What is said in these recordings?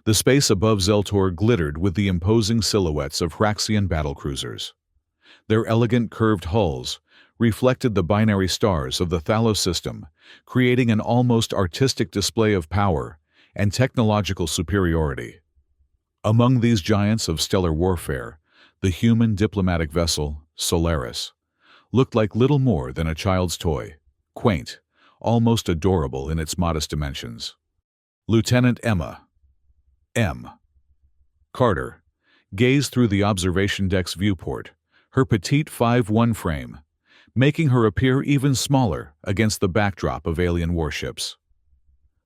The space above Zeltor glittered with the imposing silhouettes of Hraxian battlecruisers. Their elegant curved hulls reflected the binary stars of the Thalos system, creating an almost artistic display of power and technological superiority. Among these giants of stellar warfare, the human diplomatic vessel, Solaris, looked like little more than a child's toy, quaint, almost adorable in its modest dimensions. Lieutenant Emma M. Carter gazed through the observation deck's viewport, her petite 5'1" frame, making her appear even smaller against the backdrop of alien warships.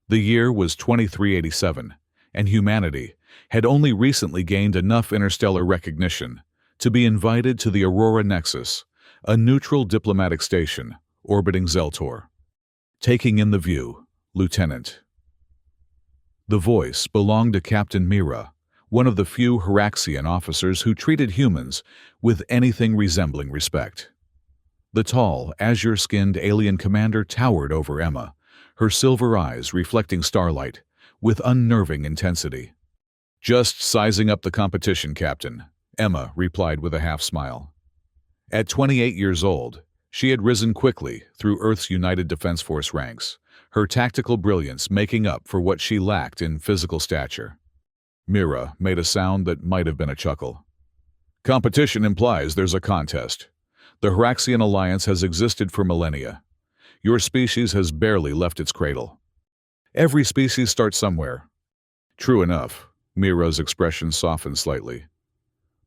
The year was 2387, and humanity had only recently gained enough interstellar recognition to be invited to the Aurora Nexus, a neutral diplomatic station orbiting Zeltor. Taking in the view, Lieutenant. The voice belonged to Captain Mira, one of the few Hraxian officers who treated humans with anything resembling respect. The tall, azure-skinned alien commander towered over Emma, her silver eyes reflecting starlight with unnerving intensity. "Just sizing up the competition, Captain," Emma replied with a half-smile. At 28 years old, she had risen quickly through Earth's United Defense Force ranks, her tactical brilliance making up for what she lacked in physical stature. Mira made a sound that might have been a chuckle. "Competition implies there's a contest. The Hraxian alliance has existed for millennia. Your species has barely left its cradle. Every species starts somewhere." "True enough," Mira's expression softened slightly.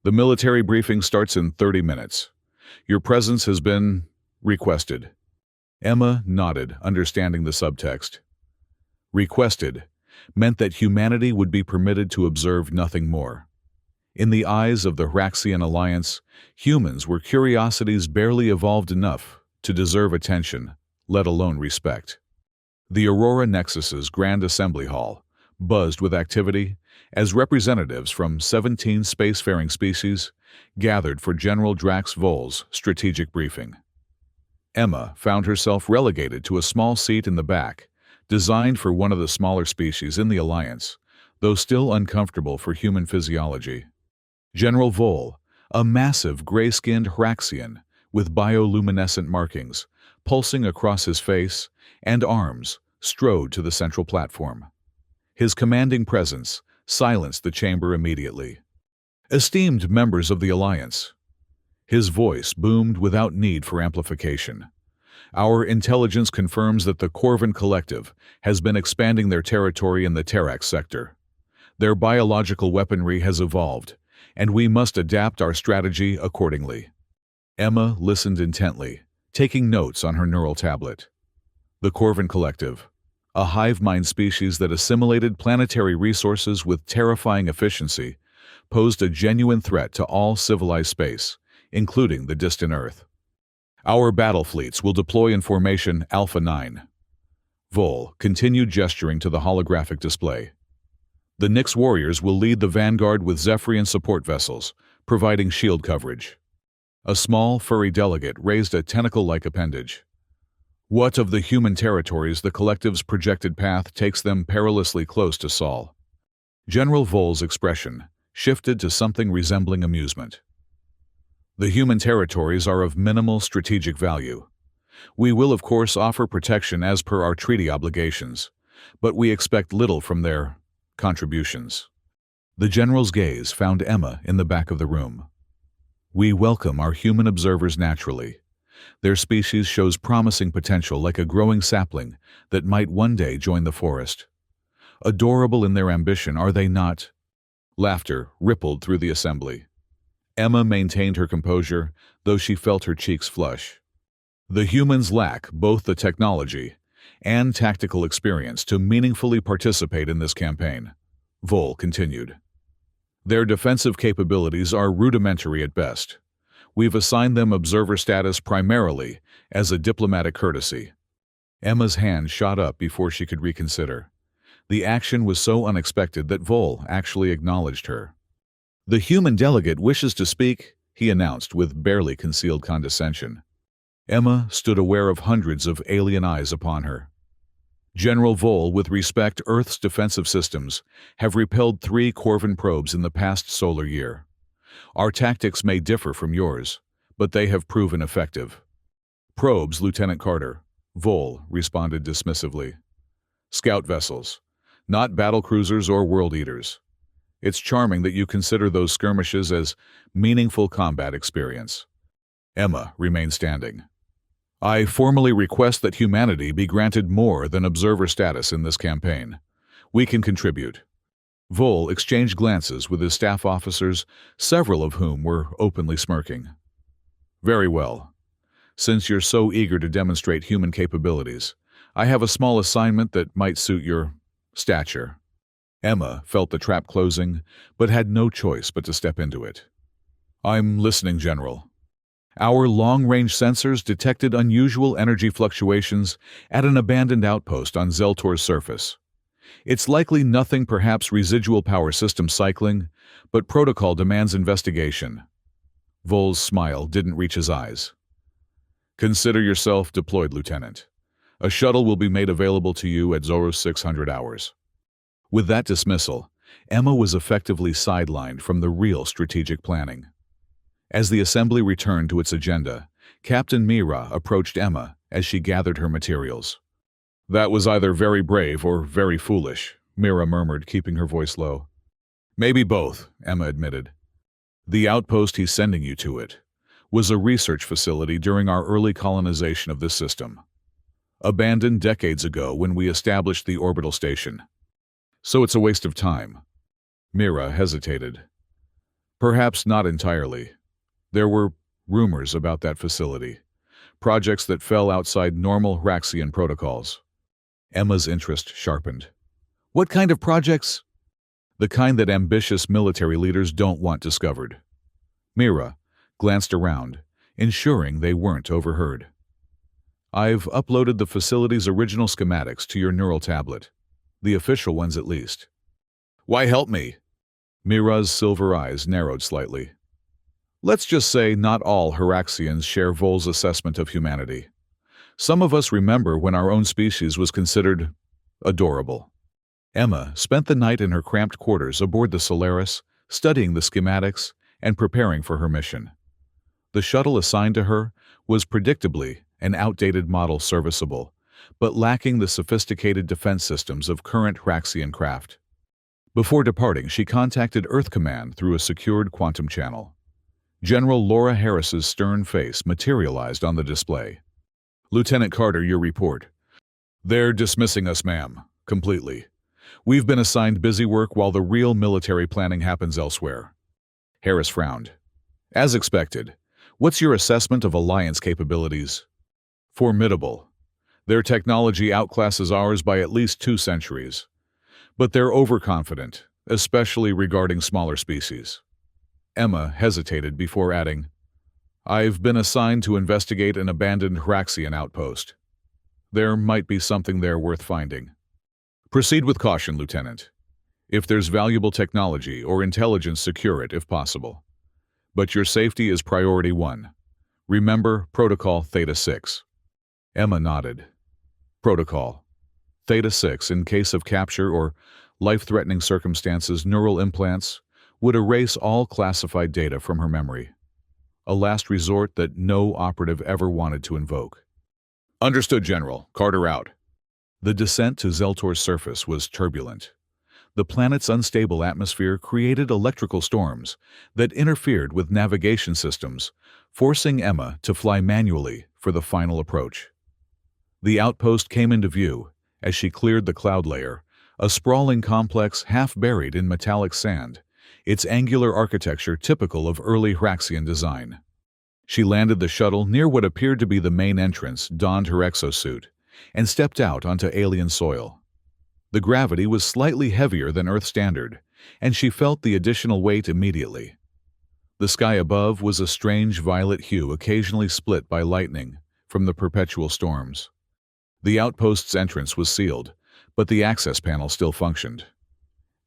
"The military briefing starts in 30 minutes. Your presence has been requested." Emma nodded, understanding the subtext. Requested meant that humanity would be permitted to observe nothing more. In the eyes of the Hraxian alliance, humans were curiosities barely evolved enough to deserve attention, let alone respect. The Aurora Nexus's Grand Assembly Hall buzzed with activity as representatives from 17 spacefaring species gathered for General Drax Vol's strategic briefing. Emma found herself relegated to a small seat in the back, designed for one of the smaller species in the Alliance, though still uncomfortable for human physiology. General Vol, a massive gray-skinned Hraxian with bioluminescent markings pulsing across his face and arms, strode to the central platform. His commanding presence silenced the chamber immediately. "Esteemed members of the Alliance," his voice boomed without need for amplification, "our intelligence confirms that the Corvin Collective has been expanding their territory in the Terax sector. Their biological weaponry has evolved, and we must adapt our strategy accordingly." Emma listened intently, taking notes on her neural tablet. The Corvin Collective, a hive mind species that assimilated planetary resources with terrifying efficiency, posed a genuine threat to all civilized space, including the distant Earth. "Our battle fleets will deploy in formation Alpha 9. Vol continued gesturing to the holographic display. "The Nyx warriors will lead the vanguard with Zephyrian support vessels, providing shield coverage." A small, furry delegate raised a tentacle-like appendage. "What of the human territories? The Collective's projected path takes them perilously close to Sol." General Vol's expression shifted to something resembling amusement. "The human territories are of minimal strategic value. We will of course offer protection as per our treaty obligations, but we expect little from their contributions." The general's gaze found Emma in the back of the room. "We welcome our human observers naturally. Their species shows promising potential like a growing sapling that might one day join the forest. Adorable in their ambition, are they not?" Laughter rippled through the assembly. Emma maintained her composure, though she felt her cheeks flush. "The humans lack both the technology and tactical experience to meaningfully participate in this campaign," Vol continued. "Their defensive capabilities are rudimentary at best. We've assigned them observer status primarily as a diplomatic courtesy." Emma's hand shot up before she could reconsider. The action was so unexpected that Vol actually acknowledged her. "The human delegate wishes to speak," he announced with barely concealed condescension. Emma stood aware of hundreds of alien eyes upon her. General Vole, with respect, Earth's defensive systems have repelled 3 Corvin probes in the past solar year. Our tactics may differ from yours, but they have proven effective. Probes, Lieutenant Carter. Vole responded dismissively. Scout vessels, not battlecruisers or world eaters. It's charming that you consider those skirmishes as meaningful combat experience. Emma remained standing. I formally request that humanity be granted more than observer status in this campaign. We can contribute. Vole exchanged glances with his staff officers, several of whom were openly smirking. Very well. Since you're so eager to demonstrate human capabilities, I have a small assignment that might suit your stature. Emma felt the trap closing, but had no choice but to step into it. I'm listening, General. Our long-range sensors detected unusual energy fluctuations at an abandoned outpost on Zeltor's surface. It's likely nothing, perhaps residual power system cycling, but protocol demands investigation. Vole's smile didn't reach his eyes. Consider yourself deployed, Lieutenant. A shuttle will be made available to you at Zoros 600 hours. With that dismissal, Emma was effectively sidelined from the real strategic planning. As the assembly returned to its agenda, Captain Mira approached Emma as she gathered her materials. That was either very brave or very foolish, Mira murmured, keeping her voice low. Maybe both, Emma admitted. The outpost he's sending you to it was a research facility during our early colonization of this system. Abandoned decades ago when we established the orbital station. So it's a waste of time. Mira hesitated. Perhaps not entirely. There were rumors about that facility, projects that fell outside normal Raxian protocols. Emma's interest sharpened. What kind of projects? The kind that ambitious military leaders don't want discovered. Mira glanced around, ensuring they weren't overheard. I've uploaded the facility's original schematics to your neural tablet, the official ones at least. Why help me? Mira's silver eyes narrowed slightly. Let's just say not all Heraxians share Vole's assessment of humanity. Some of us remember when our own species was considered adorable. Emma spent the night in her cramped quarters aboard the Solaris, studying the schematics and preparing for her mission. The shuttle assigned to her was predictably an outdated model serviceable, but lacking the sophisticated defense systems of current Heraxian craft. Before departing, she contacted Earth Command through a secured quantum channel. General Laura Harris's stern face materialized on the display. Lieutenant Carter, your report. They're dismissing us, ma'am, completely. We've been assigned busy work while the real military planning happens elsewhere. Harris frowned. As expected. What's your assessment of Alliance capabilities? Formidable. Their technology outclasses ours by at least 2 centuries. But they're overconfident, especially regarding smaller species. Emma hesitated before adding, I've been assigned to investigate an abandoned Heraxian outpost. There might be something there worth finding. Proceed with caution, Lieutenant. If there's valuable technology or intelligence, secure it if possible. But your safety is priority 1. Remember Protocol Theta 6. Emma nodded. Protocol Theta 6, in case of capture or life-threatening circumstances, neural implants would erase all classified data from her memory. A last resort that no operative ever wanted to invoke. Understood, General. Carter out. The descent to Zeltor's surface was turbulent. The planet's unstable atmosphere created electrical storms that interfered with navigation systems, forcing Emma to fly manually for the final approach. The outpost came into view as she cleared the cloud layer, a sprawling complex half buried in metallic sand, its angular architecture typical of early Heraxian design. She landed the shuttle near what appeared to be the main entrance, donned her exosuit, and stepped out onto alien soil. The gravity was slightly heavier than Earth standard, and she felt the additional weight immediately. The sky above was a strange violet hue, occasionally split by lightning from the perpetual storms. The outpost's entrance was sealed, but the access panel still functioned.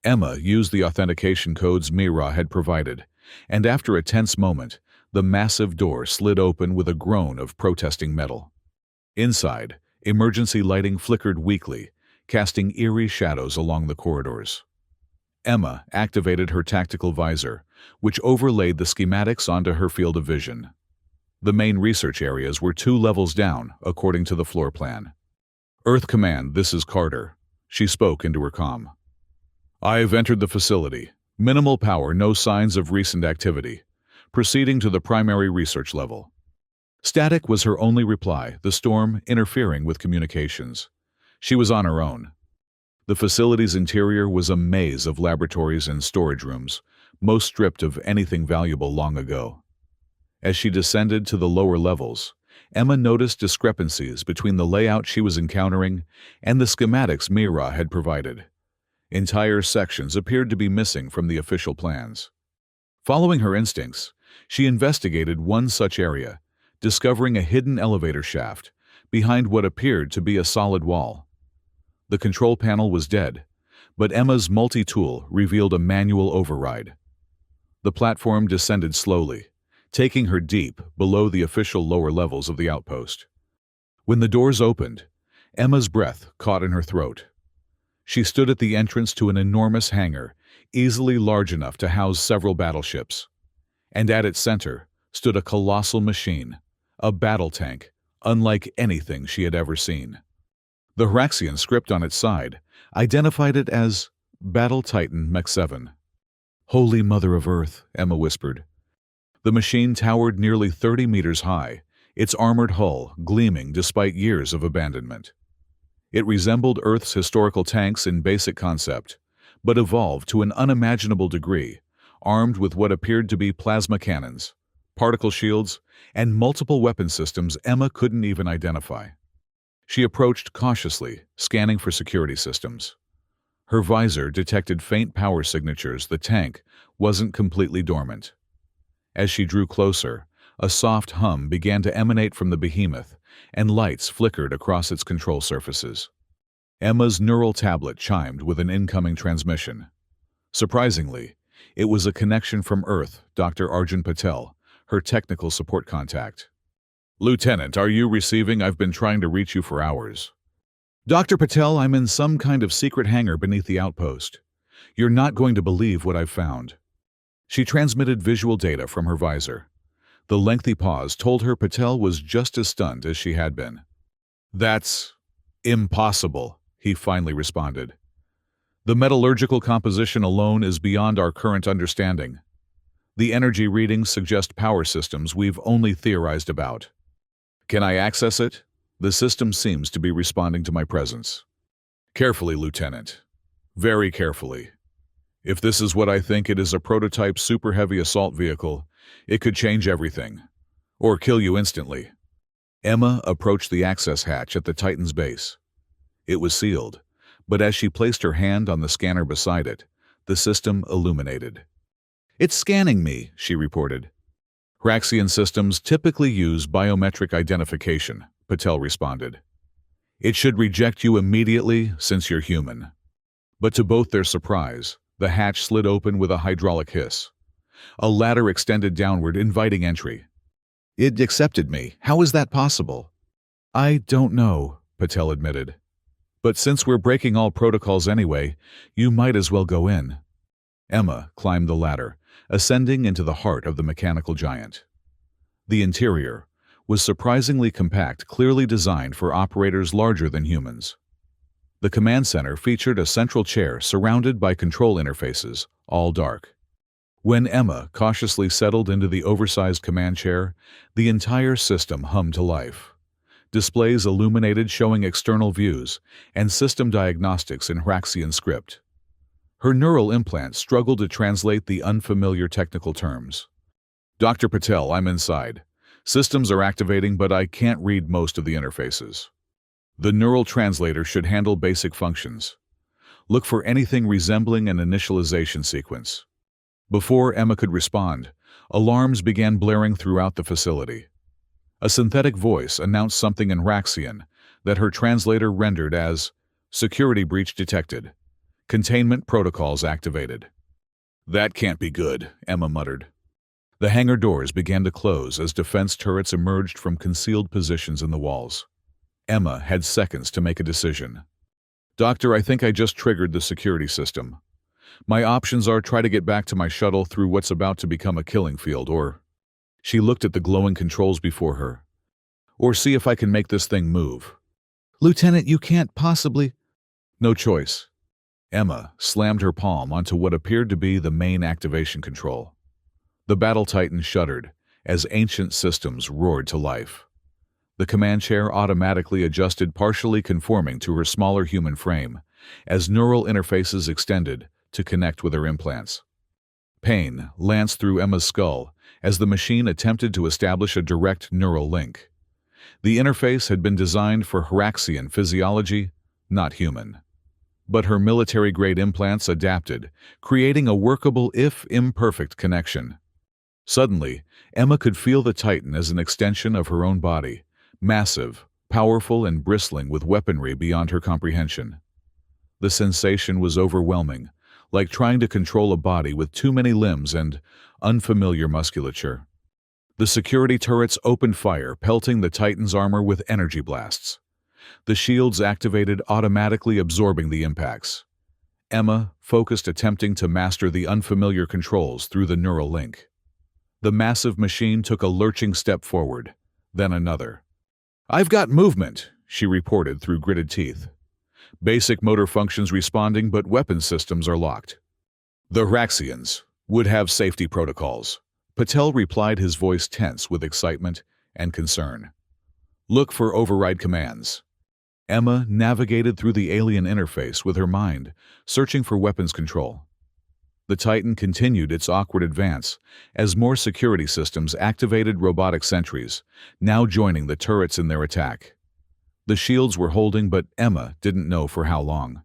Emma used the authentication codes Mira had provided, and after a tense moment, the massive door slid open with a groan of protesting metal. Inside, emergency lighting flickered weakly casting eerie shadows along the corridors. Emma activated her tactical visor, which overlaid the schematics onto her field of vision. The main research areas were 2 levels down, according to the floor plan. "Earth Command, this is Carter," she spoke into her comm. "I've entered the facility. Minimal power, no signs of recent activity. Proceeding to the primary research level." Static was her only reply, the storm interfering with communications. She was on her own. The facility's interior was a maze of laboratories and storage rooms, most stripped of anything valuable long ago. As she descended to the lower levels, Emma noticed discrepancies between the layout she was encountering and the schematics Mira had provided. Entire sections appeared to be missing from the official plans. Following her instincts, she investigated one such area, discovering a hidden elevator shaft behind what appeared to be a solid wall. The control panel was dead, but Emma's multi-tool revealed a manual override. The platform descended slowly, taking her deep below the official lower levels of the outpost. When the doors opened, Emma's breath caught in her throat. She stood at the entrance to an enormous hangar, easily large enough to house several battleships. And at its center stood a colossal machine, a battle tank, unlike anything she had ever seen. The Hraxian script on its side identified it as Battle Titan Mech 7. "Holy Mother of Earth," Emma whispered. The machine towered nearly 30 meters high, its armored hull gleaming despite years of abandonment. It resembled Earth's historical tanks in basic concept, but evolved to an unimaginable degree, armed with what appeared to be plasma cannons, particle shields, and multiple weapon systems Emma couldn't even identify. She approached cautiously, scanning for security systems. Her visor detected faint power signatures the tank wasn't completely dormant. As she drew closer, a soft hum began to emanate from the behemoth, and lights flickered across its control surfaces. Emma's neural tablet chimed with an incoming transmission. Surprisingly, it was a connection from Earth, Dr. Arjun Patel, her technical support contact. "Lieutenant, are you receiving? I've been trying to reach you for hours." "Dr. Patel, I'm in some kind of secret hangar beneath the outpost. You're not going to believe what I've found." She transmitted visual data from her visor. The lengthy pause told her Patel was just as stunned as she had been. "That's impossible," he finally responded. "The metallurgical composition alone is beyond our current understanding. The energy readings suggest power systems we've only theorized about. Can I access it? The system seems to be responding to my presence." "Carefully, Lieutenant. Very carefully. If this is what I think it is, a prototype super heavy assault vehicle, it could change everything. Or kill you instantly." Emma approached the access hatch at the Titan's base. It was sealed, but as she placed her hand on the scanner beside it, the system illuminated. "It's scanning me," she reported. "Hraxian systems typically use biometric identification," Patel responded. "It should reject you immediately since you're human." But to both their surprise, the hatch slid open with a hydraulic hiss. A ladder extended downward, inviting entry. "It accepted me. How is that possible?" "I don't know," Patel admitted. "But since we're breaking all protocols anyway, you might as well go in." Emma climbed the ladder, ascending into the heart of the mechanical giant. The interior was surprisingly compact, clearly designed for operators larger than humans. The command center featured a central chair surrounded by control interfaces, all dark. When Emma cautiously settled into the oversized command chair, the entire system hummed to life. Displays illuminated showing external views and system diagnostics in Hraxian script. Her neural implant struggled to translate the unfamiliar technical terms. "Dr. Patel, I'm inside. Systems are activating, but I can't read most of the interfaces. The neural translator should handle basic functions. Look for anything resembling an initialization sequence." Before Emma could respond, alarms began blaring throughout the facility. A synthetic voice announced something in Hraxian that her translator rendered as "Security breach detected. Containment protocols activated." "That can't be good," Emma muttered. The hangar doors began to close as defense turrets emerged from concealed positions in the walls. Emma had seconds to make a decision. Doctor, I think I just triggered the security system. My options are try to get back to my shuttle through what's about to become a killing field, or... She looked at the glowing controls before her. Or see if I can make this thing move. Lieutenant, you can't possibly... No choice. Emma slammed her palm onto what appeared to be the main activation control. The Battle Titan shuddered as ancient systems roared to life. The command chair automatically adjusted, partially conforming to her smaller human frame, as neural interfaces extended to connect with her implants. Pain lanced through Emma's skull as the machine attempted to establish a direct neural link. The interface had been designed for Hiraxian physiology, not human. But her military-grade implants adapted, creating a workable, if imperfect, connection. Suddenly, Emma could feel the Titan as an extension of her own body, massive, powerful, and bristling with weaponry beyond her comprehension. The sensation was overwhelming, like trying to control a body with too many limbs and unfamiliar musculature. The security turrets opened fire, pelting the Titan's armor with energy blasts. The shields activated, automatically absorbing the impacts. Emma focused, attempting to master the unfamiliar controls through the neural link. The massive machine took a lurching step forward, then another. "I've got movement," she reported through gritted teeth. "Basic motor functions responding, but weapon systems are locked." "The Hiraxians would have safety protocols," Patel replied, his voice tense with excitement and concern. "Look for override commands." Emma navigated through the alien interface with her mind, searching for weapons control. The Titan continued its awkward advance as more security systems activated robotic sentries, now joining the turrets in their attack. The shields were holding, but Emma didn't know for how long.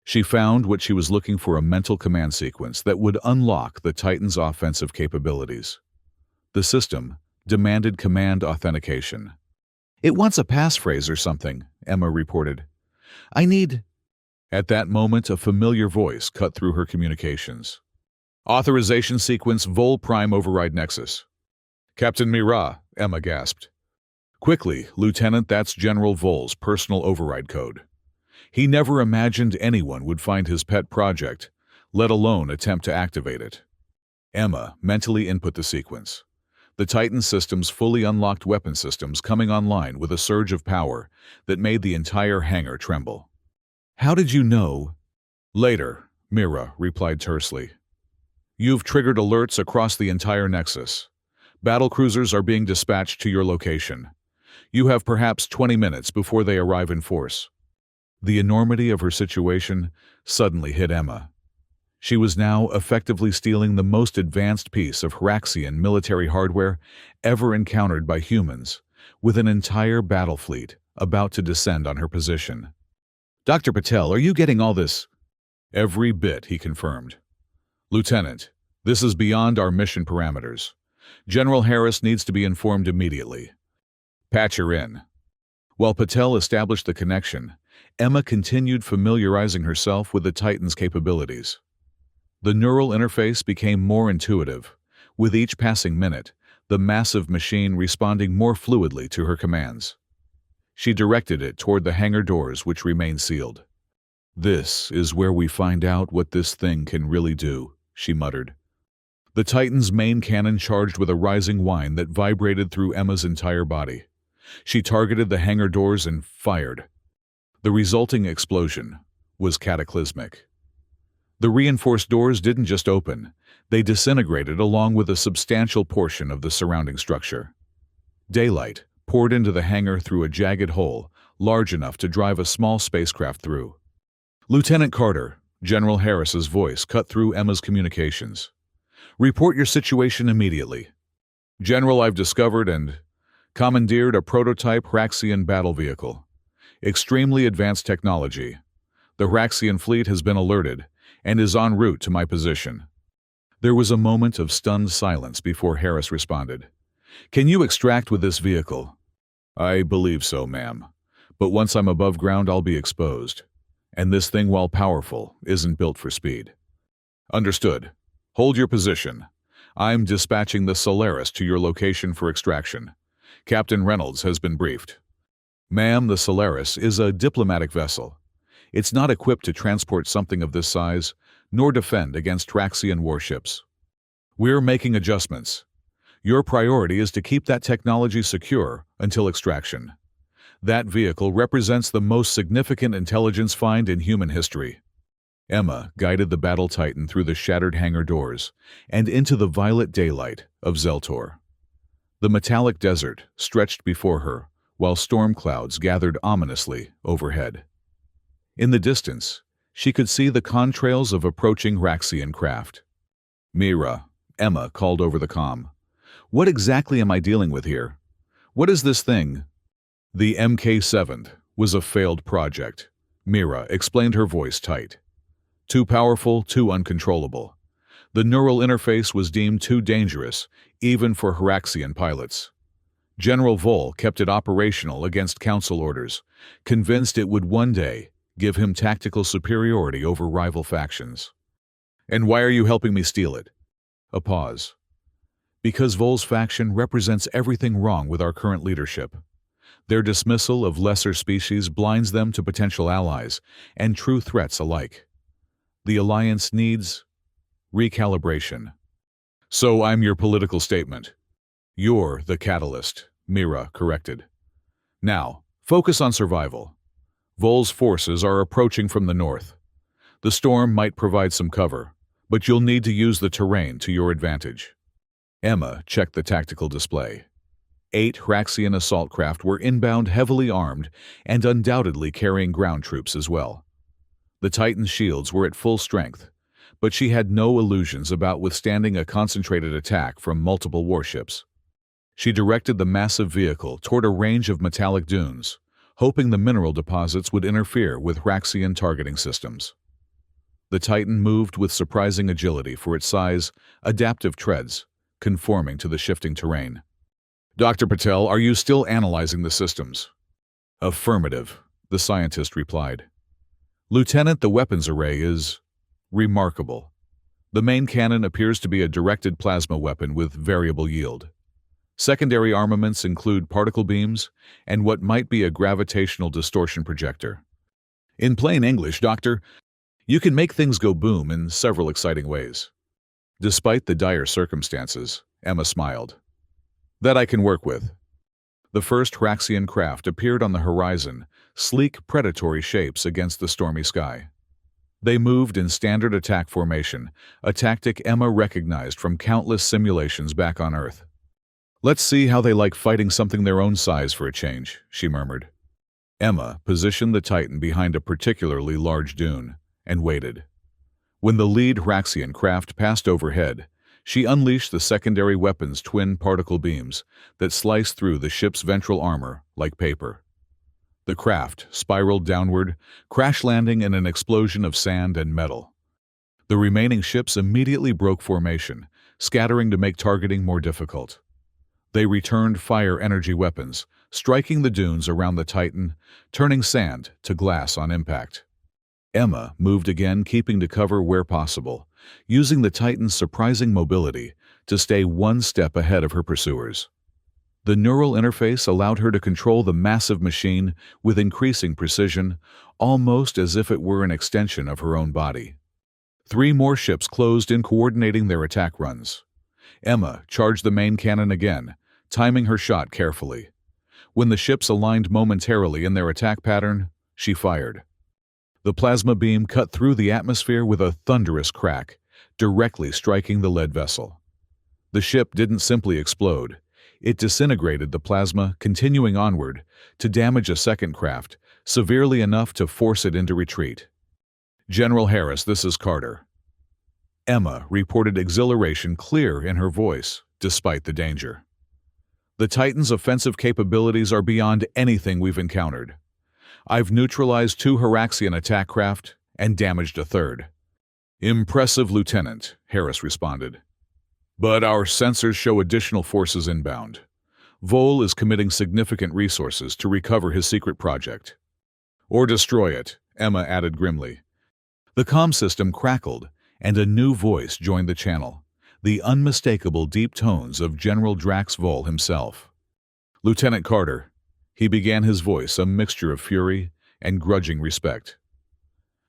She found what she was looking for: a mental command sequence that would unlock the Titan's offensive capabilities. The system demanded command authentication. "It wants a passphrase or something," Emma reported. "I need..." At that moment, a familiar voice cut through her communications. "Authorization sequence Vol Prime Override Nexus." "Captain Mira," Emma gasped. "Quickly, Lieutenant, that's General Vol's personal override code. He never imagined anyone would find his pet project, let alone attempt to activate it." Emma mentally input the sequence. The Titan systems fully unlocked weapon systems coming online with a surge of power that made the entire hangar tremble. "How did you know?" "Later," Mira replied tersely. "You've triggered alerts across the entire Nexus. Battlecruisers are being dispatched to your location. You have perhaps 20 minutes before they arrive in force." The enormity of her situation suddenly hit Emma. She was now effectively stealing the most advanced piece of Hiraxian military hardware ever encountered by humans, with an entire battle fleet about to descend on her position. "Dr. Patel, are you getting all this?" "Every bit," he confirmed. "Lieutenant, this is beyond our mission parameters. General Harris needs to be informed immediately. Patch her in." While Patel established the connection, Emma continued familiarizing herself with the Titan's capabilities. The neural interface became more intuitive. With each passing minute, the massive machine responding more fluidly to her commands. She directed it toward the hangar doors, which remained sealed. "This is where we find out what this thing can really do," she muttered. The Titan's main cannon charged with a rising whine that vibrated through Emma's entire body. She targeted the hangar doors and fired. The resulting explosion was cataclysmic. The reinforced doors didn't just open, they disintegrated along with a substantial portion of the surrounding structure. Daylight poured into the hangar through a jagged hole large enough to drive a small spacecraft through. "Lieutenant Carter," General Harris's voice cut through Emma's communications. "Report your situation immediately." "General, I've discovered and commandeered a prototype Hiraxian battle vehicle. Extremely advanced technology. The Hiraxian fleet has been alerted and is en route to my position." There was a moment of stunned silence before Harris responded. "Can you extract with this vehicle?" "I believe so, ma'am. But once I'm above ground, I'll be exposed. And this thing, while powerful, isn't built for speed." "Understood. Hold your position. I'm dispatching the Solaris to your location for extraction. Captain Reynolds has been briefed." "Ma'am, the Solaris is a diplomatic vessel. It's not equipped to transport something of this size, nor defend against Traxian warships. We're making adjustments. Your priority is to keep that technology secure until extraction. That vehicle represents the most significant intelligence find in human history. Emma guided the battle titan through the shattered hangar doors and into the violet daylight of Zeltor. The metallic desert stretched before her, while storm clouds gathered ominously overhead. In the distance, she could see the contrails of approaching Raxian craft. "Mira," Emma called over the comm. "What exactly am I dealing with here? What is this thing?" "The MK7 was a failed project," Mira explained, her voice tight. "Too powerful, too uncontrollable. The neural interface was deemed too dangerous, even for Hiraxian pilots. General Vol kept it operational against council orders, convinced it would one day give him tactical superiority over rival factions." "And why are you helping me steal it?" A pause. "Because Vol's faction represents everything wrong with our current leadership. Their dismissal of lesser species blinds them to potential allies and true threats alike. The Alliance needs recalibration." "So I'm your political statement." "You're the catalyst," Mira corrected. "Now, focus on survival. Vol's forces are approaching from the north. The storm might provide some cover, but you'll need to use the terrain to your advantage." Emma checked the tactical display. 8 Hiraxian assault craft were inbound, heavily armed, and undoubtedly carrying ground troops as well. The Titan's shields were at full strength, but she had no illusions about withstanding a concentrated attack from multiple warships. She directed the massive vehicle toward a range of metallic dunes, hoping the mineral deposits would interfere with Hiraxian targeting systems. The Titan moved with surprising agility for its size, adaptive treads, conforming to the shifting terrain. "Dr. Patel, are you still analyzing the systems?" "Affirmative," the scientist replied. "Lieutenant, the weapons array is remarkable. The main cannon appears to be a directed plasma weapon with variable yield. Secondary armaments include particle beams and what might be a gravitational distortion projector. In plain English, Doctor, you can make things go boom in several exciting ways." Despite the dire circumstances, Emma smiled. "That I can work with." The first Hiraxian craft appeared on the horizon, sleek predatory shapes against the stormy sky. They moved in standard attack formation, a tactic Emma recognized from countless simulations back on Earth. "Let's see how they like fighting something their own size for a change," she murmured. Emma positioned the Titan behind a particularly large dune and waited. When the lead Hiraxian craft passed overhead, she unleashed the secondary weapon's twin particle beams that sliced through the ship's ventral armor like paper. The craft spiraled downward, crash-landing in an explosion of sand and metal. The remaining ships immediately broke formation, scattering to make targeting more difficult. They returned fire energy weapons, striking the dunes around the Titan, turning sand to glass on impact. Emma moved again, keeping to cover where possible, using the Titan's surprising mobility to stay one step ahead of her pursuers. The neural interface allowed her to control the massive machine with increasing precision, almost as if it were an extension of her own body. 3 more ships closed in, coordinating their attack runs. Emma charged the main cannon again, timing her shot carefully. When the ships aligned momentarily in their attack pattern, she fired. The plasma beam cut through the atmosphere with a thunderous crack, directly striking the lead vessel. The ship didn't simply explode. It disintegrated the plasma, continuing onward to damage a second craft, severely enough to force it into retreat. "General Harris, this is Carter." Emma reported exhilaration clear in her voice, despite the danger. "The Titan's offensive capabilities are beyond anything we've encountered. I've neutralized 2 Hiraxian attack craft and damaged a third." "Impressive, Lieutenant," Harris responded. "But our sensors show additional forces inbound. Vol is committing significant resources to recover his secret project." "Or destroy it," Emma added grimly. The comm system crackled, and a new voice joined the channel, the unmistakable deep tones of General Drax Vol himself. "Lieutenant Carter," he began, his voice a mixture of fury and grudging respect.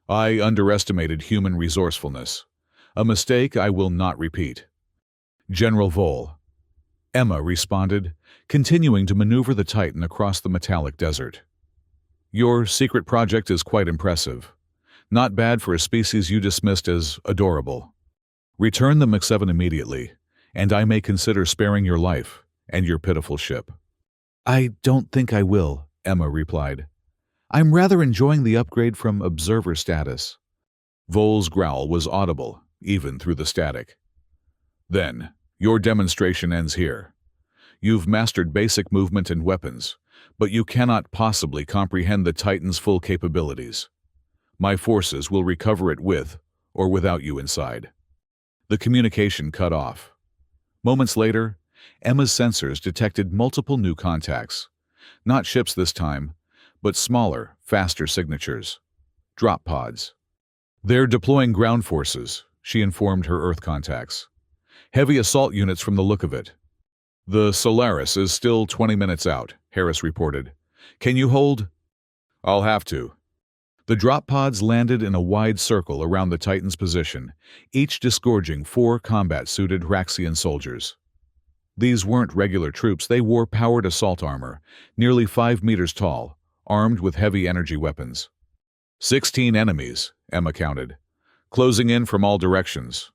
I underestimated human resourcefulness. A mistake I will not repeat. General Vole. Emma responded, continuing to maneuver the Titan across the metallic desert. Your secret project is quite impressive. Not bad for a species you dismissed as adorable. Return the Mach-7 immediately, and I may consider sparing your life and your pitiful ship. I don't think I will, Emma replied. I'm rather enjoying the upgrade from observer status. Vole's growl was audible, even through the static. Then, your demonstration ends here. You've mastered basic movement and weapons, but you cannot possibly comprehend the Titan's full capabilities. My forces will recover it with or without you inside. The communication cut off. Moments later, Emma's sensors detected multiple new contacts. Not ships this time, but smaller, faster signatures. Drop pods. They're deploying ground forces, she informed her Earth contacts. Heavy assault units from the look of it. The Solaris is still 20 minutes out, Harris reported. Can you hold? I'll have to. The drop pods landed in a wide circle around the Titan's position, each disgorging 4 combat-suited Hraxian soldiers. These weren't regular troops, they wore powered assault armor, nearly 5 meters tall, armed with heavy energy weapons. 16 enemies, Emma counted, closing in from all directions.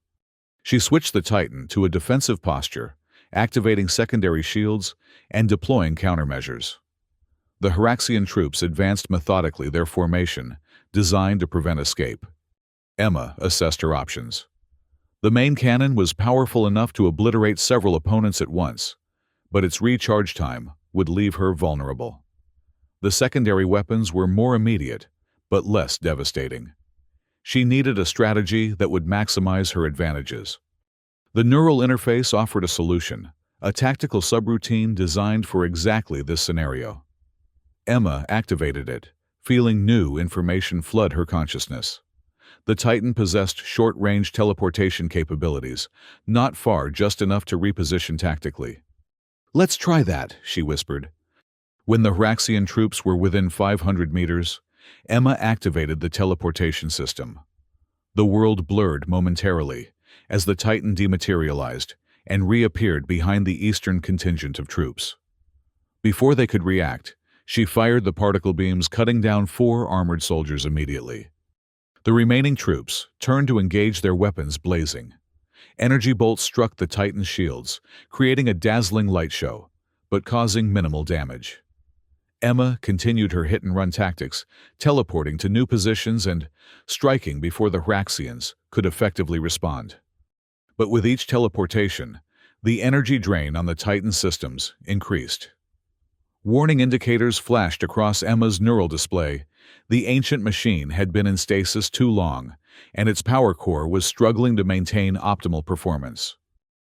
She switched the Titan to a defensive posture, activating secondary shields and deploying countermeasures. The Hraxian troops advanced methodically, their formation, designed to prevent escape. Emma assessed her options. The main cannon was powerful enough to obliterate several opponents at once, but its recharge time would leave her vulnerable. The secondary weapons were more immediate, but less devastating. She needed a strategy that would maximize her advantages. The neural interface offered a solution, a tactical subroutine designed for exactly this scenario. Emma activated it, feeling new information flood her consciousness. The Titan possessed short-range teleportation capabilities, not far, just enough to reposition tactically. Let's try that, she whispered. When the Hraxian troops were within 500 meters, Emma activated the teleportation system. The world blurred momentarily as the Titan dematerialized and reappeared behind the eastern contingent of troops. Before they could react, she fired the particle beams, cutting down 4 armored soldiers immediately. The remaining troops turned to engage, their weapons blazing. Energy bolts struck the Titan's shields, creating a dazzling light show, but causing minimal damage. Emma continued her hit-and-run tactics, teleporting to new positions and striking before the Hraxians could effectively respond. But with each teleportation, the energy drain on the Titan systems increased. Warning indicators flashed across Emma's neural display. The ancient machine had been in stasis too long, and its power core was struggling to maintain optimal performance.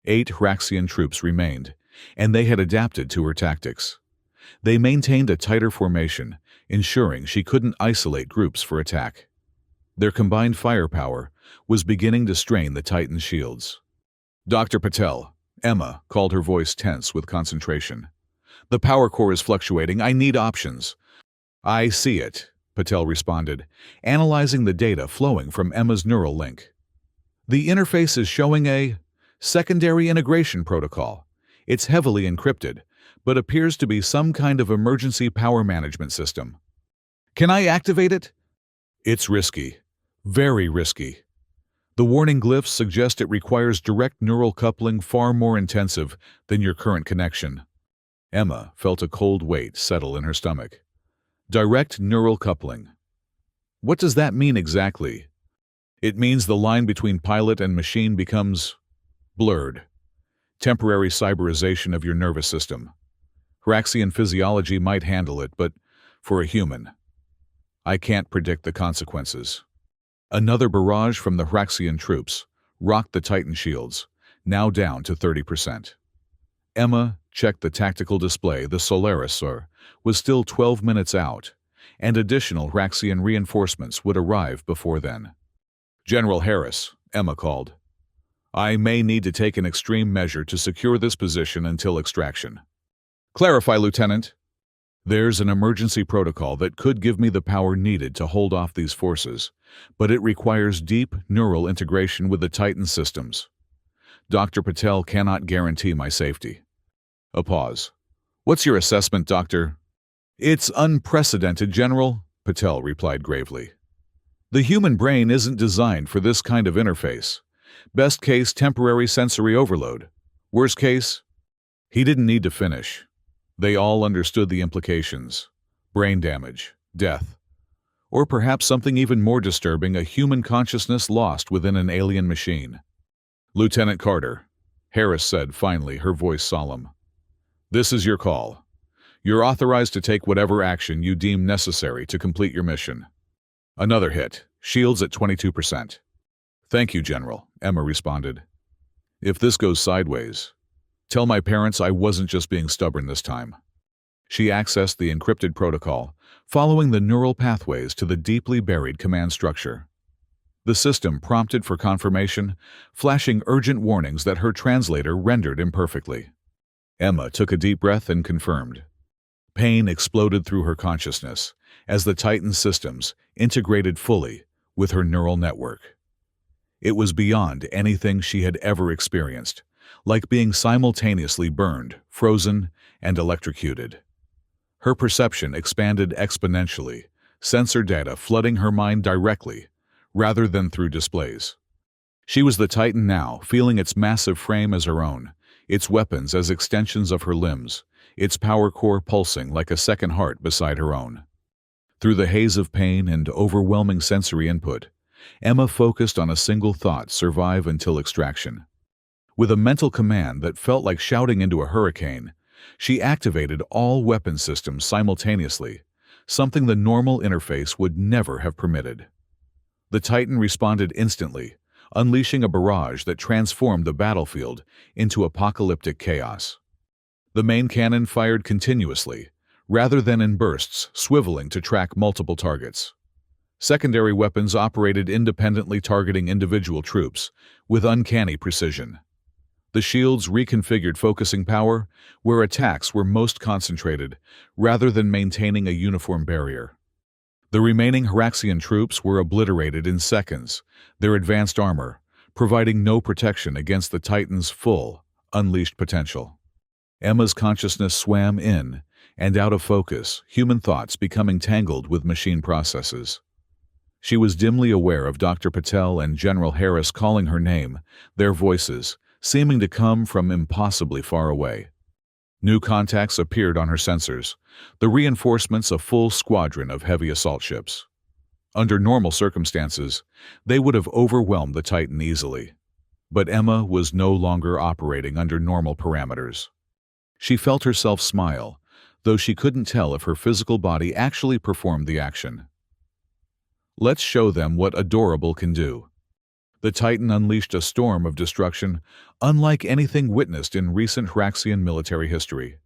8 Hraxian troops remained, and they had adapted to her tactics. They maintained a tighter formation, ensuring she couldn't isolate groups for attack. Their combined firepower was beginning to strain the Titan's shields. Dr. Patel, Emma called, her voice tense with concentration. The power core is fluctuating. I need options. I see it, Patel responded, analyzing the data flowing from Emma's neural link. The interface is showing a secondary integration protocol. It's heavily encrypted, but appears to be some kind of emergency power management system. Can I activate it? It's risky. Very risky. The warning glyphs suggest it requires direct neural coupling, far more intensive than your current connection. Emma felt a cold weight settle in her stomach. Direct neural coupling. What does that mean exactly? It means the line between pilot and machine becomes blurred. Temporary cyberization of your nervous system. Hraxian physiology might handle it, but for a human, I can't predict the consequences. Another barrage from the Hraxian troops rocked the Titan shields, now down to 30%. Emma checked the tactical display. The Solaris was still 12 minutes out, and additional Hraxian reinforcements would arrive before then. General Harris, Emma called. I may need to take an extreme measure to secure this position until extraction. Clarify, Lieutenant. There's an emergency protocol that could give me the power needed to hold off these forces, but it requires deep neural integration with the Titan systems. Dr. Patel cannot guarantee my safety. A pause. What's your assessment, Doctor? It's unprecedented, General, Patel replied gravely. The human brain isn't designed for this kind of interface. Best case, temporary sensory overload. Worst case? He didn't need to finish. They all understood the implications. Brain damage, death, or perhaps something even more disturbing, a human consciousness lost within an alien machine. Lieutenant Carter, Harris said finally, her voice solemn. This is your call. You're authorized to take whatever action you deem necessary to complete your mission. Another hit. Shields at 22%. Thank you, General, Emma responded. If this goes sideways, tell my parents I wasn't just being stubborn this time. She accessed the encrypted protocol, following the neural pathways to the deeply buried command structure. The system prompted for confirmation, flashing urgent warnings that her translator rendered imperfectly. Emma took a deep breath and confirmed. Pain exploded through her consciousness as the Titan systems integrated fully with her neural network. It was beyond anything she had ever experienced, like being simultaneously burned, frozen, and electrocuted. Her perception expanded exponentially, sensor data flooding her mind directly, rather than through displays. She was the Titan now, feeling its massive frame as her own, its weapons as extensions of her limbs, its power core pulsing like a second heart beside her own. Through the haze of pain and overwhelming sensory input, Emma focused on a single thought: survive until extraction. With a mental command that felt like shouting into a hurricane, she activated all weapon systems simultaneously, something the normal interface would never have permitted. The Titan responded instantly, unleashing a barrage that transformed the battlefield into apocalyptic chaos. The main cannon fired continuously, rather than in bursts, swiveling to track multiple targets. Secondary weapons operated independently, targeting individual troops with uncanny precision. The shields reconfigured focusing power where attacks were most concentrated, rather than maintaining a uniform barrier. The remaining Hiraxian troops were obliterated in seconds, their advanced armor providing no protection against the Titan's full, unleashed potential. Emma's consciousness swam in and out of focus, human thoughts becoming tangled with machine processes. She was dimly aware of Dr. Patel and General Harris calling her name, their voices seeming to come from impossibly far away. New contacts appeared on her sensors, the reinforcements a full squadron of heavy assault ships. Under normal circumstances, they would have overwhelmed the Titan easily. But Emma was no longer operating under normal parameters. She felt herself smile, though she couldn't tell if her physical body actually performed the action. Let's show them what adorable can do. The Titan unleashed a storm of destruction unlike anything witnessed in recent Hiraxian military history.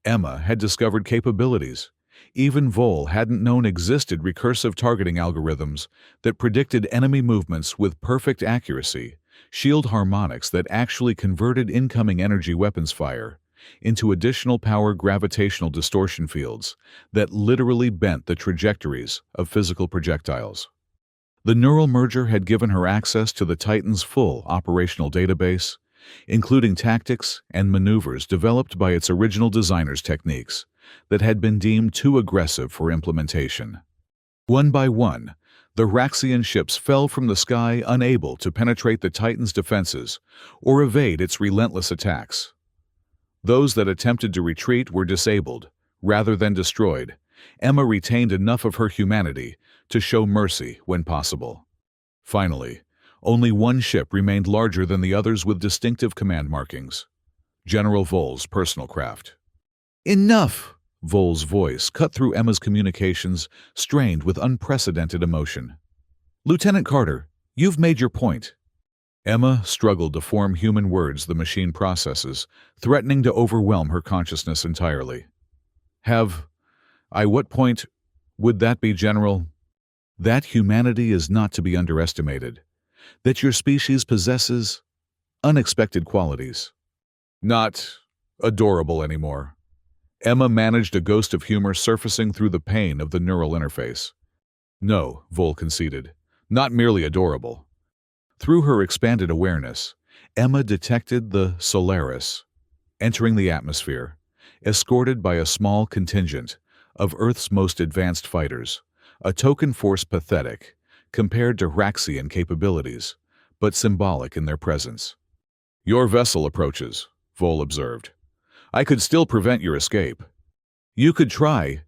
Emma had discovered capabilities even Vol hadn't known existed: recursive targeting algorithms that predicted enemy movements with perfect accuracy, shield harmonics that actually converted incoming energy weapons fire into additional power gravitational distortion fields that literally bent the trajectories of physical projectiles. The neural merger had given her access to the Titan's full operational database, including tactics and maneuvers developed by its original designer's techniques that had been deemed too aggressive for implementation. One by one, the Hiraxian ships fell from the sky, unable to penetrate the Titan's defenses or evade its relentless attacks. Those that attempted to retreat were disabled, rather than destroyed. Emma retained enough of her humanity to show mercy when possible. Finally, only one ship remained larger than the others with distinctive command markings: General Vol's personal craft. "Enough!" Vol's voice cut through Emma's communications, strained with unprecedented emotion. "Lieutenant Carter, you've made your point." Emma struggled to form human words the machine processes, threatening to overwhelm her consciousness entirely. What point would that be, General? That humanity is not to be underestimated. That your species possesses unexpected qualities. Not adorable anymore. Emma managed a ghost of humor surfacing through the pain of the neural interface. No, Vol conceded. Not merely adorable. Through her expanded awareness, Emma detected the Solaris entering the atmosphere, escorted by a small contingent of Earth's most advanced fighters, a token force pathetic compared to Raxian capabilities, but symbolic in their presence. Your vessel approaches, Vol observed. I could still prevent your escape. You could try,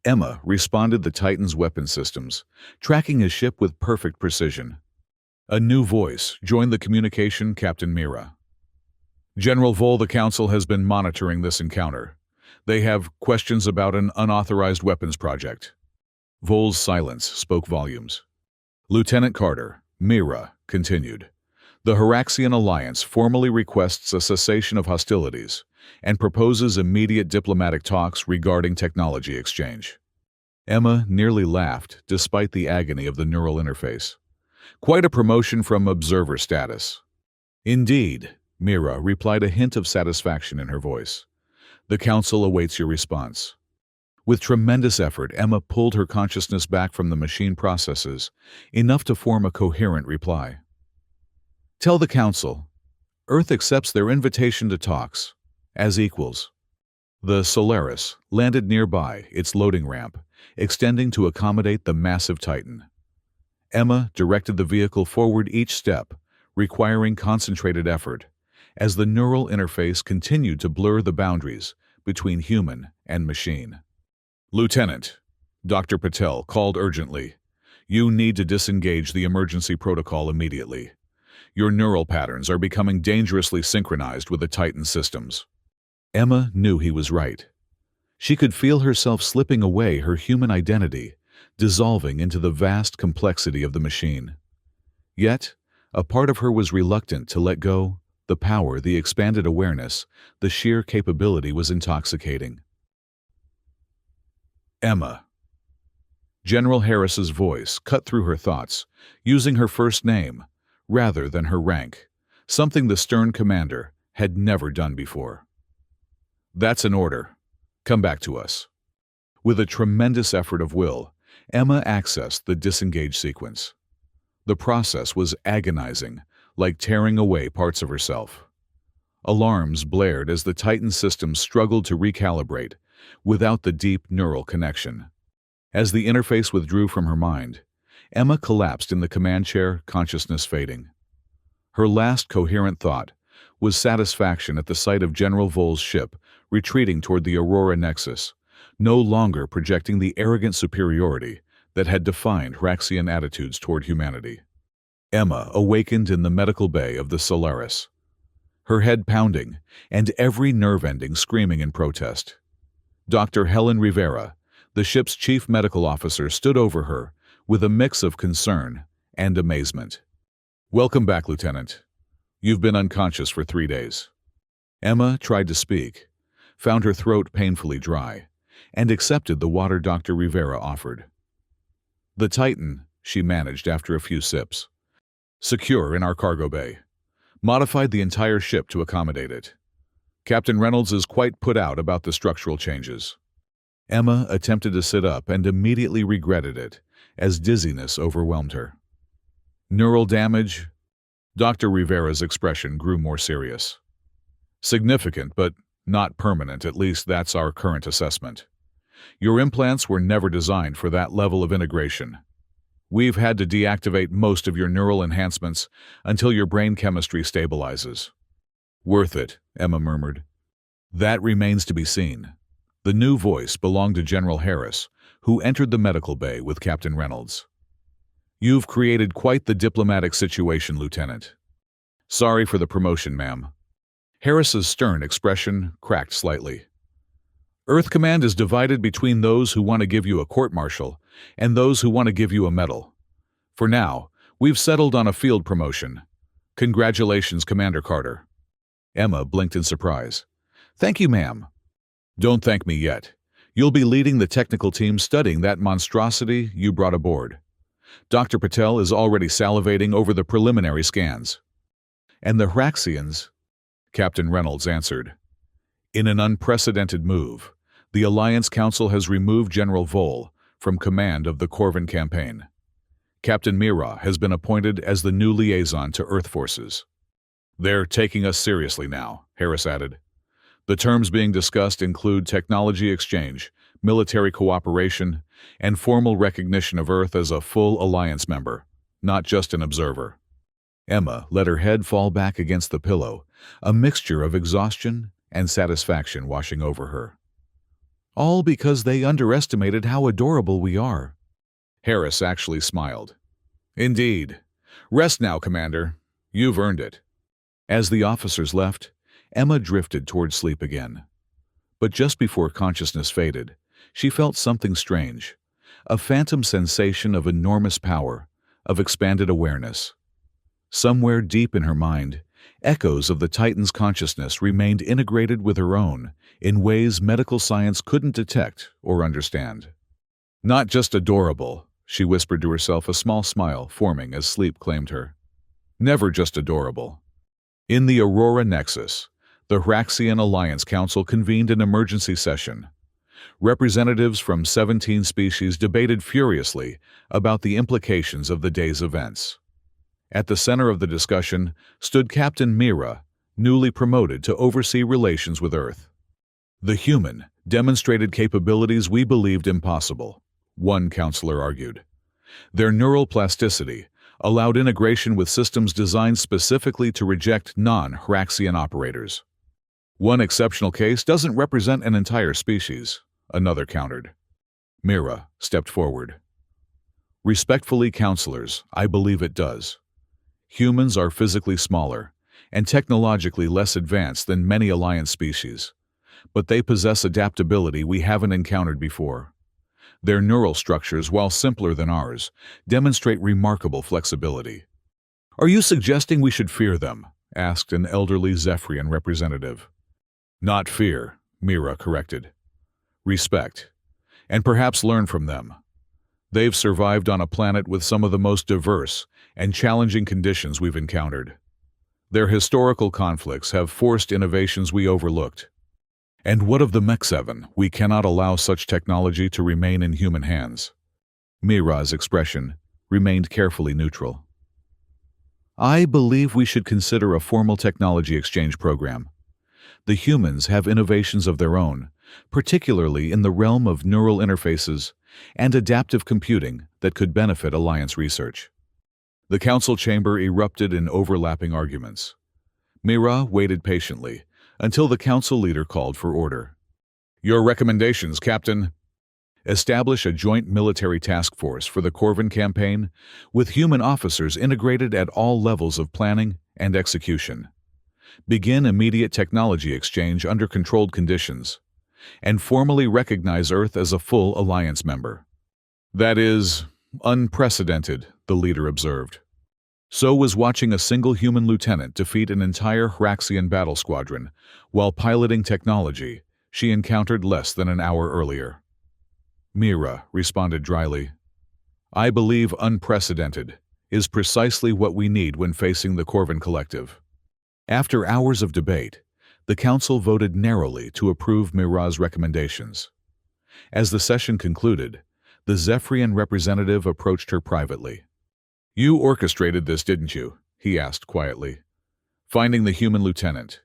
Emma responded the Titan's weapon systems, tracking his ship with perfect precision. A new voice joined the communication, Captain Mira. General Vol, the Council has been monitoring this encounter. They have questions about an unauthorized weapons project. Vol's silence spoke volumes. Lieutenant Carter, Mira, continued. The Hiraxian Alliance formally requests a cessation of hostilities and proposes immediate diplomatic talks regarding technology exchange. Emma nearly laughed despite the agony of the neural interface. Quite a promotion from observer status. Indeed, Mira replied, a hint of satisfaction in her voice. The Council awaits your response. With tremendous effort, Emma pulled her consciousness back from the machine processes, enough to form a coherent reply. Tell the Council, Earth accepts their invitation to talks, as equals. The Solaris landed nearby, its loading ramp, extending to accommodate the massive Titan. Emma directed the vehicle forward each step, requiring concentrated effort, as the neural interface continued to blur the boundaries between human and machine. Lieutenant, Dr. Patel called urgently. You need to disengage the emergency protocol immediately. Your neural patterns are becoming dangerously synchronized with the Titan systems. Emma knew he was right. She could feel herself slipping away, her human identity, dissolving into the vast complexity of the machine. Yet, a part of her was reluctant to let go. The power, the expanded awareness, the sheer capability was intoxicating. Emma. General Harris's voice cut through her thoughts, using her first name rather than her rank, something the stern commander had never done before. That's an order. Come back to us. With a tremendous effort of will, Emma accessed the disengage sequence. The process was agonizing, like tearing away parts of herself. Alarms blared as the Titan system struggled to recalibrate without the deep neural connection. As the interface withdrew from her mind, Emma collapsed in the command chair, consciousness fading. Her last coherent thought was satisfaction at the sight of General Vol's ship retreating toward the Aurora Nexus, no longer projecting the arrogant superiority that had defined Raxian attitudes toward humanity. Emma awakened in the medical bay of the Solaris, her head pounding and every nerve ending screaming in protest. Dr. Helen Rivera, the ship's chief medical officer, stood over her with a mix of concern and amazement. Welcome back, Lieutenant. You've been unconscious for 3 days. Emma tried to speak, found her throat painfully dry, and accepted the water Dr. Rivera offered. The Titan, she managed after a few sips. Secure in our cargo bay. Modified the entire ship to accommodate it. Captain Reynolds is quite put out about the structural changes. Emma attempted to sit up and immediately regretted it, as dizziness overwhelmed her. Neural damage? Dr. Rivera's expression grew more serious. Significant, but not permanent, at least that's our current assessment. Your implants were never designed for that level of integration. We've had to deactivate most of your neural enhancements until your brain chemistry stabilizes. Worth it, Emma murmured. That remains to be seen. The new voice belonged to General Harris, who entered the medical bay with Captain Reynolds. You've created quite the diplomatic situation, Lieutenant. Sorry for the promotion, ma'am. Harris's stern expression cracked slightly. Earth Command is divided between those who want to give you a court-martial and those who want to give you a medal. For now, we've settled on a field promotion. Congratulations, Commander Carter. Emma blinked in surprise. Thank you, ma'am. Don't thank me yet. You'll be leading the technical team studying that monstrosity you brought aboard. Dr. Patel is already salivating over the preliminary scans. And the Hiraxians, Captain Reynolds answered. In an unprecedented move, The Alliance Council has removed General Vole from command of the Corvin campaign. Captain Mira has been appointed as the new liaison to Earth forces. They're taking us seriously now, Harris added. The terms being discussed include technology exchange, military cooperation, and formal recognition of Earth as a full Alliance member, not just an observer. Emma let her head fall back against the pillow, a mixture of exhaustion and satisfaction washing over her. All because they underestimated how adorable we are. Harris actually smiled. Indeed. Rest now, Commander. You've earned it. As the officers left, Emma drifted toward sleep again. But just before consciousness faded, she felt something strange, a phantom sensation of enormous power, of expanded awareness. Somewhere deep in her mind, echoes of the Titan's consciousness remained integrated with her own in ways medical science couldn't detect or understand. Not just adorable, she whispered to herself, a small smile forming as sleep claimed her. Never just adorable. In the Aurora Nexus, the Hraxian Alliance Council convened an emergency session. Representatives from 17 species debated furiously about the implications of the day's events. At the center of the discussion stood Captain Mira, newly promoted to oversee relations with Earth. The human demonstrated capabilities we believed impossible, one counselor argued. Their neural plasticity allowed integration with systems designed specifically to reject non-Hraxian operators. One exceptional case doesn't represent an entire species, another countered. Mira stepped forward. Respectfully, counselors, I believe it does. Humans are physically smaller and technologically less advanced than many Alliance species, but they possess adaptability we haven't encountered before. Their neural structures, while simpler than ours, demonstrate remarkable flexibility. Are you suggesting we should fear them? Asked an elderly Zephyrian representative. Not fear, Mira corrected. Respect, and perhaps learn from them. They've survived on a planet with some of the most diverse and challenging conditions we've encountered. Their historical conflicts have forced innovations we overlooked. And what of the Mech 7? We cannot allow such technology to remain in human hands. Mira's expression remained carefully neutral. I believe we should consider a formal technology exchange program. The humans have innovations of their own, particularly in the realm of neural interfaces and adaptive computing that could benefit Alliance research. The council chamber erupted in overlapping arguments. Mira waited patiently until the council leader called for order. Your recommendations, Captain. Establish a joint military task force for the Corvin campaign with human officers integrated at all levels of planning and execution. Begin immediate technology exchange under controlled conditions, and formally recognize Earth as a full Alliance member. That is unprecedented, the leader observed. So was watching a single human lieutenant defeat an entire Hraxian battle squadron while piloting technology she encountered less than an hour earlier. Mira responded dryly. I believe unprecedented is precisely what we need when facing the Corvin Collective. After hours of debate, the council voted narrowly to approve Mira's recommendations. As the session concluded, the Zephyrian representative approached her privately. You orchestrated this, didn't you? He asked quietly. Finding the human lieutenant,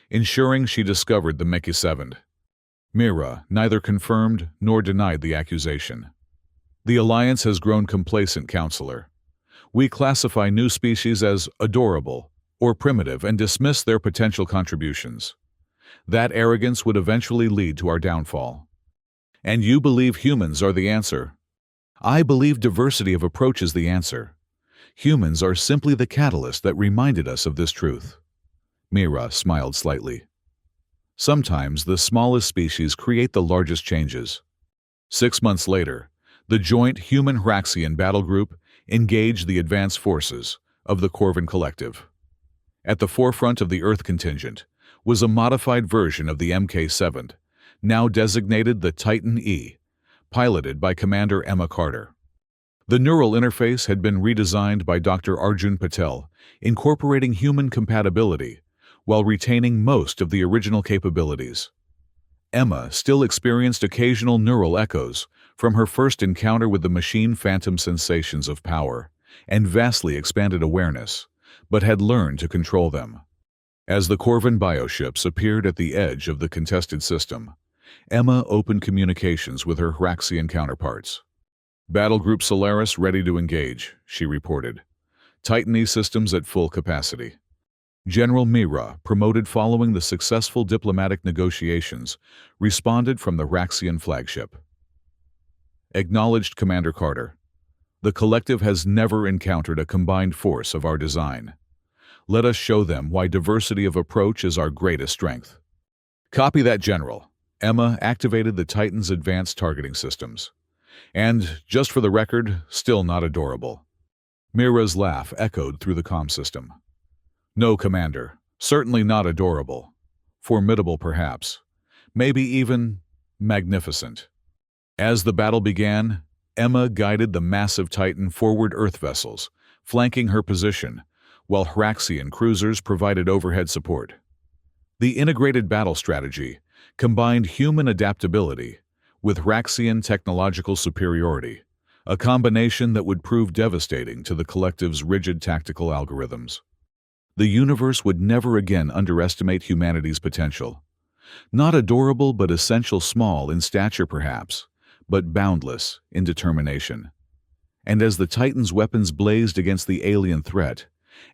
ensuring she discovered the Mech 7. Mira neither confirmed nor denied the accusation. The Alliance has grown complacent, counselor. We classify new species as adorable or primitive and dismiss their potential contributions. That arrogance would eventually lead to our downfall. And you believe humans are the answer. I believe diversity of approach is the answer. Humans are simply the catalyst that reminded us of this truth. Mira smiled slightly. Sometimes the smallest species create the largest changes. 6 months later, the joint Human-Hraxian battle group engaged the advanced forces of the Corvin Collective. At the forefront of the Earth contingent was a modified version of the Mk7, now designated the Titan E, piloted by Commander Emma Carter. The neural interface had been redesigned by Dr. Arjun Patel, incorporating human compatibility while retaining most of the original capabilities. Emma still experienced occasional neural echoes from her first encounter with the machine, phantom sensations of power and vastly expanded awareness, but had learned to control them. As the Corvin bioships appeared at the edge of the contested system, Emma opened communications with her Hraxian counterparts. "Battle Group Solaris ready to engage," she reported. "Titan E systems at full capacity." General Mira, promoted following the successful diplomatic negotiations, responded from the Hraxian flagship. Acknowledged, Commander Carter. The collective has never encountered a combined force of our design. Let us show them why diversity of approach is our greatest strength. Copy that, General. Emma activated the Titan's advanced targeting systems. And, just for the record, still not adorable. Mira's laugh echoed through the comm system. No, Commander. Certainly not adorable. Formidable, perhaps. Maybe even magnificent. As the battle began, Emma guided the massive Titan forward Earth vessels, flanking her position, while Hraxian cruisers provided overhead support. The integrated battle strategy combined human adaptability with Hraxian technological superiority, a combination that would prove devastating to the collective's rigid tactical algorithms. The universe would never again underestimate humanity's potential. Not adorable but essential, small in stature perhaps, but boundless in determination. And as the Titan's weapons blazed against the alien threat,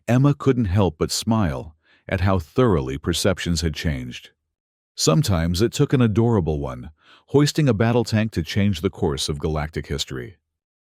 Emma couldn't help but smile at how thoroughly perceptions had changed. Sometimes it took an adorable one, hoisting a battle tank to change the course of galactic history.